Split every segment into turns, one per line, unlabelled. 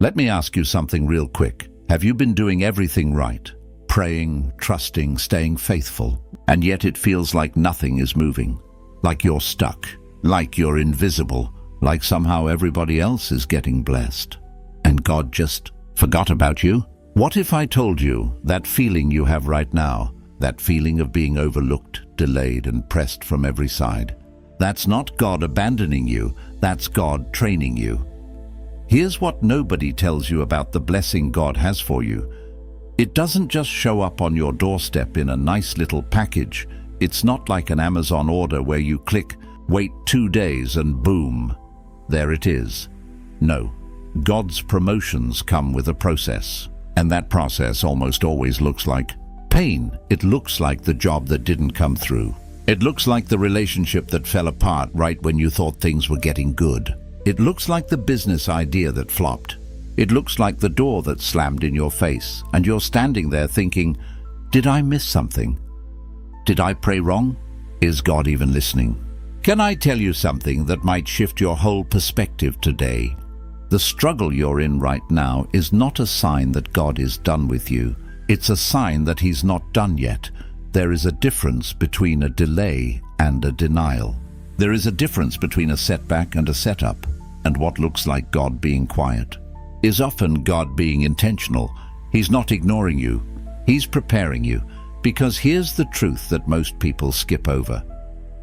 Let me ask you something real quick. Have you been doing everything right? Praying, trusting, staying faithful, and yet it feels like nothing is moving, like you're stuck, like you're invisible, like somehow everybody else is getting blessed, and God just forgot about you? What if I told you that feeling you have right now, that feeling of being overlooked, delayed, and pressed from every side, that's not God abandoning you, that's God training you. Here's what nobody tells you about the blessing God has for you. It doesn't just show up on your doorstep in a nice little package. It's not like an Amazon order where you click, wait 2 days, and boom, there it is. No, God's promotions come with a process, and that process almost always looks like pain. It looks like the job that didn't come through. It looks like the relationship that fell apart right when you thought things were getting good. It looks like the business idea that flopped. It looks like the door that slammed in your face, and you're standing there thinking, did I miss something? Did I pray wrong? Is God even listening? Can I tell you something that might shift your whole perspective today? The struggle you're in right now is not a sign that God is done with you. It's a sign that He's not done yet. There is a difference between a delay and a denial. There is a difference between a setback and a setup, and what looks like God being quiet is often God being intentional. He's not ignoring you. He's preparing you, because here's the truth that most people skip over.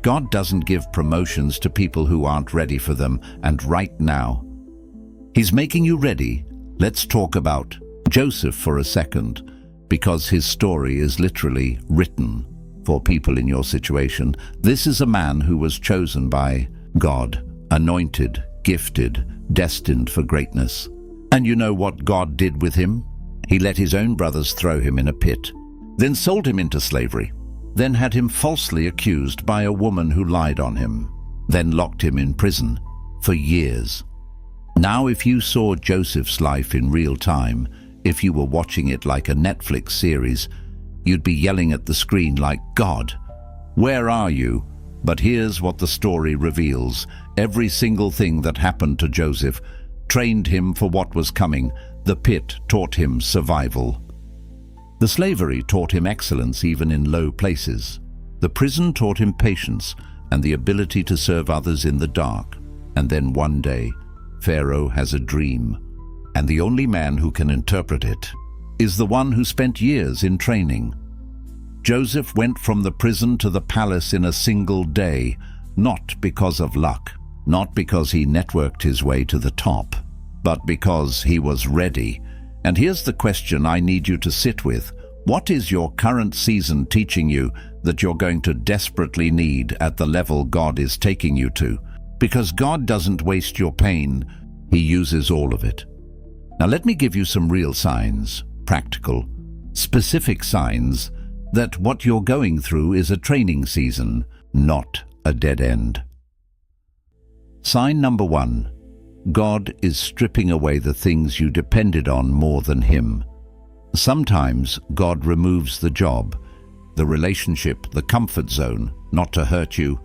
God doesn't give promotions to people who aren't ready for them, and right now, He's making you ready. Let's talk about Joseph for a second, because his story is literally written for people in your situation. This is a man who was chosen by God, anointed, gifted, destined for greatness. And you know what God did with him? He let his own brothers throw him in a pit, then sold him into slavery, then had him falsely accused by a woman who lied on him, then locked him in prison for years. Now, if you saw Joseph's life in real time, if you were watching it like a Netflix series, you'd be yelling at the screen like, God, where are you? But here's what the story reveals. Every single thing that happened to Joseph trained him for what was coming. The pit taught him survival. The slavery taught him excellence even in low places. The prison taught him patience and the ability to serve others in the dark. And then one day, Pharaoh has a dream, and the only man who can interpret it is the one who spent years in training. Joseph went from the prison to the palace in a single day, not because of luck, not because he networked his way to the top, but because he was ready. And here's the question I need you to sit with. What is your current season teaching you that you're going to desperately need at the level God is taking you to? Because God doesn't waste your pain, He uses all of it. Now let me give you some real signs, practical, specific signs that what you're going through is a training season, not a dead end. Sign number 1. God is stripping away the things you depended on more than Him. Sometimes God removes the job, the relationship, the comfort zone, not to hurt you,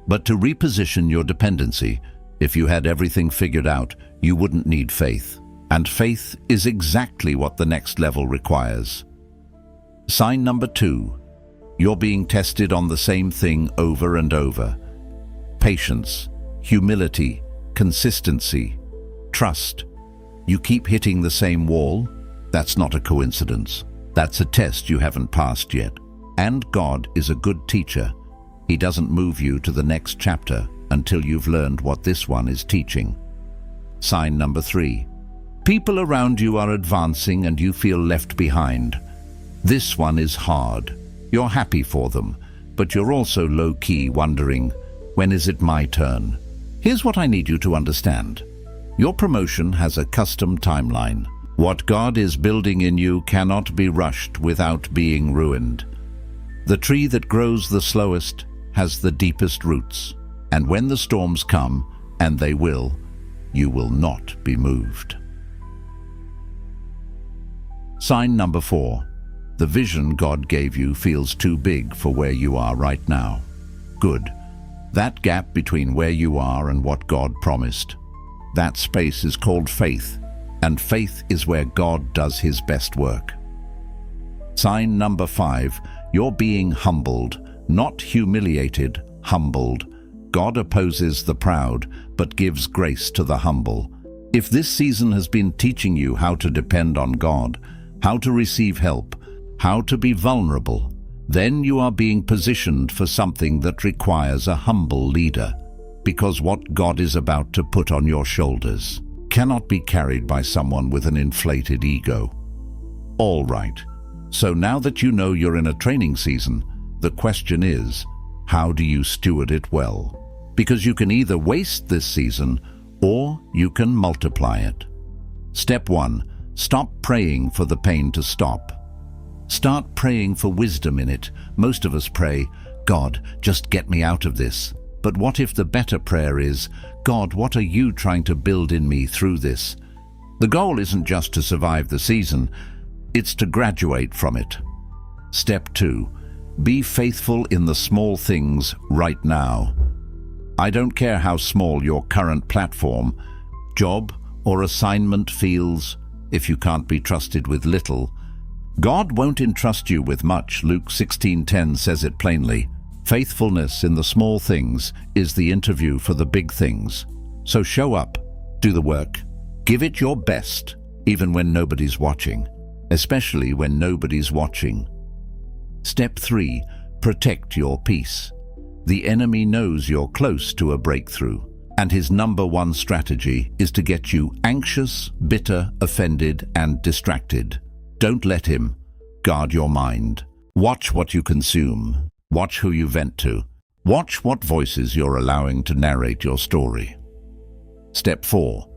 but to reposition your dependency. If you had everything figured out, you wouldn't need faith. And faith is exactly what the next level requires. Sign number 2. You're being tested on the same thing over and over. Patience, humility, consistency, trust. You keep hitting the same wall. That's not a coincidence. That's a test you haven't passed yet. And God is a good teacher. He doesn't move you to the next chapter until you've learned what this one is teaching. Sign number 3. People around you are advancing and you feel left behind. This one is hard. You're happy for them, but you're also low-key wondering, when is it my turn? Here's what I need you to understand. Your promotion has a custom timeline. What God is building in you cannot be rushed without being ruined. The tree that grows the slowest has the deepest roots, and when the storms come, and they will, you will not be moved. Sign number 4. The vision God gave you feels too big for where you are right now. Good. That gap between where you are and what God promised, that space is called faith. and faith is where God does his best work. Sign number 5, you're being humbled, not humiliated, humbled. God opposes the proud, but gives grace to the humble. If this season has been teaching you how to depend on God, how to receive help, how to be vulnerable, then you are being positioned for something that requires a humble leader, because what God is about to put on your shoulders cannot be carried by someone with an inflated ego. All right, so now that you know you're in a training season, the question is, how do you steward it well? Because you can either waste this season or you can multiply it. Step 1, stop praying for the pain to stop. Start praying for wisdom in it. Most of us pray, God, just get me out of this. But what if the better prayer is, God, what are you trying to build in me through this? The goal isn't just to survive the season, it's to graduate from it. Step 2, be faithful in the small things right now. I don't care how small your current platform, job, or assignment feels. If you can't be trusted with little, God won't entrust you with much. Luke 16:10 says it plainly. Faithfulness in the small things is the interview for the big things. So show up, do the work, give it your best, even when nobody's watching, especially when nobody's watching. Step 3, protect your peace. The enemy knows you're close to a breakthrough, and his number 1 strategy is to get you anxious, bitter, offended, and distracted. Don't let him. Guard your mind. Watch what you consume. Watch who you vent to. Watch what voices you're allowing to narrate your story. Step 4.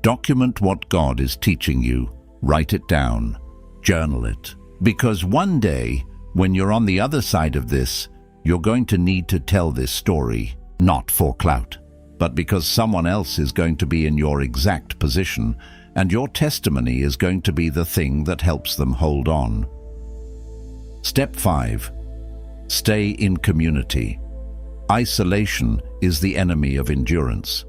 Document what God is teaching you. Write it down. Journal it. Because one day, when you're on the other side of this, you're going to need to tell this story, not for clout, but because someone else is going to be in your exact position, and your testimony is going to be the thing that helps them hold on. Step 5. Stay in community. Isolation is the enemy of endurance.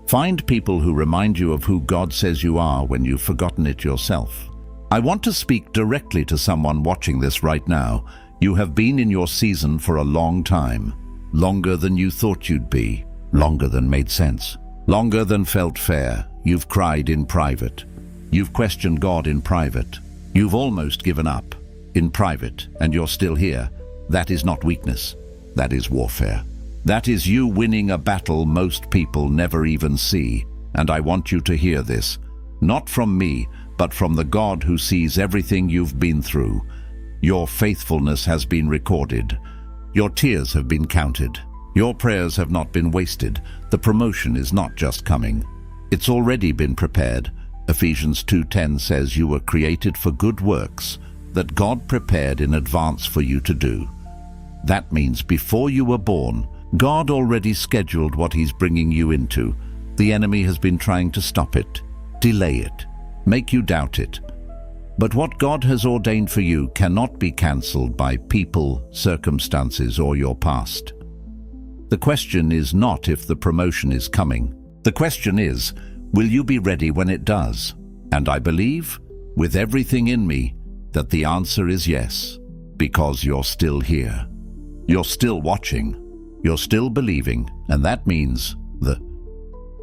Find people who remind you of who God says you are when you've forgotten it yourself. I want to speak directly to someone watching this right now. You have been in your season for a long time, longer than you thought you'd be, longer than made sense, longer than felt fair. You've cried in private. You've questioned God in private. You've almost given up in private, and you're still here. That is not weakness. That is warfare. That is you winning a battle most people never even see. And I want you to hear this, not from me, but from the God who sees everything you've been through. Your faithfulness has been recorded. Your tears have been counted. Your prayers have not been wasted. The promotion is not just coming. It's already been prepared. Ephesians 2:10 says you were created for good works that God prepared in advance for you to do. That means before you were born, God already scheduled what he's bringing you into. The enemy has been trying to stop it, delay it, make you doubt it. But what God has ordained for you cannot be cancelled by people, circumstances, or your past. The question is not if the promotion is coming. The question is, will you be ready when it does? And I believe, with everything in me, that the answer is yes, because you're still here. You're still watching. You're still believing, and that means the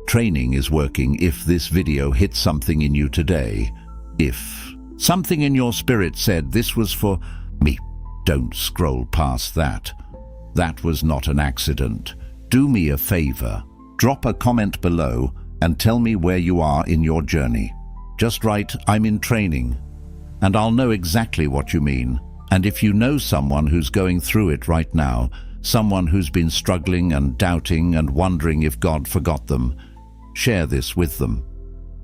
training is working. If this video hit something in you today, if something in your spirit said this was for me, don't scroll past that. That was not an accident. Do me a favor. Drop a comment below and tell me where you are in your journey. Just write, I'm in training, and I'll know exactly what you mean. And if you know someone who's going through it right now, someone who's been struggling and doubting and wondering if God forgot them, share this with them.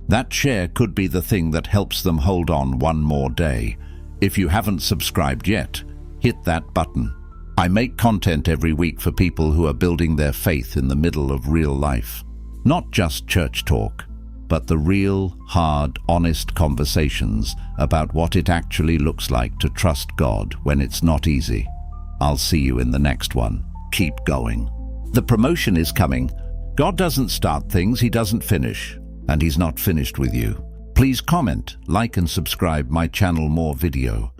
That share could be the thing that helps them hold on one more day. If you haven't subscribed yet, hit that button. I make content every week for people who are building their faith in the middle of real life. Not just church talk, but the real, hard, honest conversations about what it actually looks like to trust God when it's not easy. I'll see you in the next one. Keep going. The promotion is coming. God doesn't start things, he doesn't finish. And he's not finished with you. Please comment, like and subscribe my channel more video.